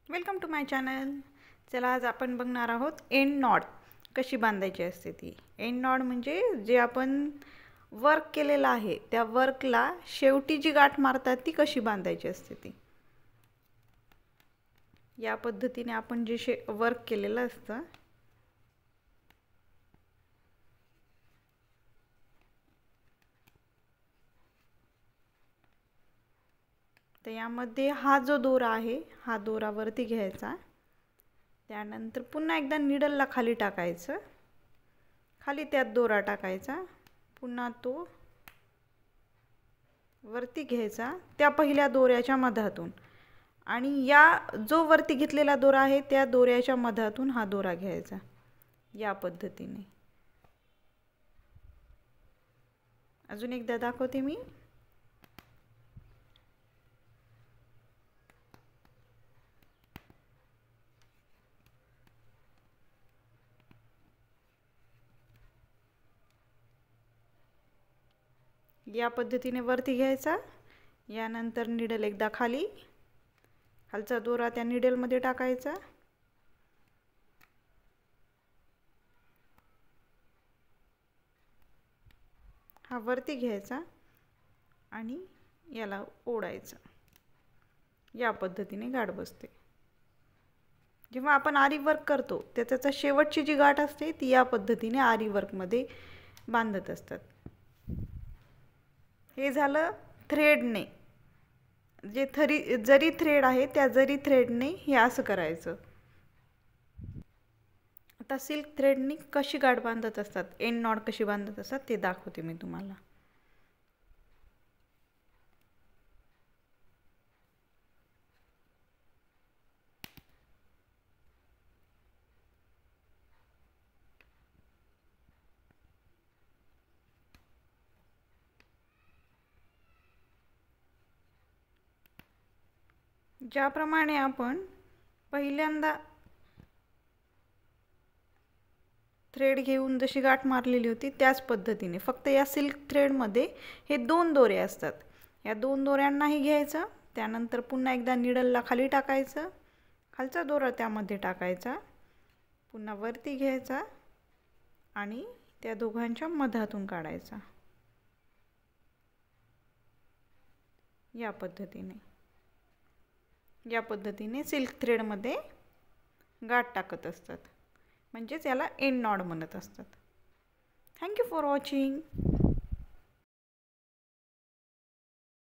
Welcome to my channel. चला आज आपण बघणार आहोत एंड नॉट कशी बांधायची असते ती. एंड नॉट म्हणजे जे आपण वर्क केलेलं आहे त्या वर्कला शेवटी जी गाठ मारतात ती कशी बांधायची असते ती. या पद्धतीने आपण जे वर्क केलेलं असतं तर यामध्ये हा जो दोरा आहे हा दोरा वरती घ्यायचा, त्यानंतर पुन्हा एकदा नीडलला खाली टाकायचं, खाली त्यात दोरा टाकायचा, पुन्हा तो वरती घ्यायचा त्या पहिल्या दोऱ्याच्या मधातून, आणि या जो वरती घेतलेला दोरा आहे त्या दोऱ्याच्या मधातून हा दोरा घ्यायचा. या पद्धतीने अजून एकदा दाखवते मी. या पद्धतीने वरती घ्यायचा, यानंतर नीडल एकदा खाली, खालचा दोरा त्या नीडलमध्ये टाकायचा, हा वरती घ्यायचा आणि याला ओढायचं. या पद्धतीने गाठ बसते. जेव्हा आपण आरी वर्क करतो त्याचा शेवटची जी गाठ असते ती या पद्धतीने आरी वर्कमध्ये बांधत असतात. हे झालं थ्रेडने. जरी थ्रेड आहे त्या जरी थ्रेडने हे असं करायचं. आता सिल्क थ्रेडने कशी गाठ बांधत असतात, एंड नॉट कशी बांधत असतात ते दाखवते मी तुम्हाला. ज्याप्रमाणे आपण पहिल्यांदा थ्रेड घेऊन जशी गाठ मारलेली होती त्याच पद्धतीने, फक्त या सिल्क थ्रेडमध्ये हे दोन दोरे असतात. या दोन दोऱ्यांनाही घ्यायचं, त्यानंतर पुन्हा एकदा नीडलला खाली टाकायचं, खालचा दोरा त्यामध्ये टाकायचा, पुन्हा वरती घ्यायचा आणि त्या दोघांच्या मधातून काढायचा. या पद्धतीने सिल्क थ्रेडमध्ये गाठ टाकत असतात, म्हणजेच याला एंड नॉट म्हणत असतात. Thank you for watching.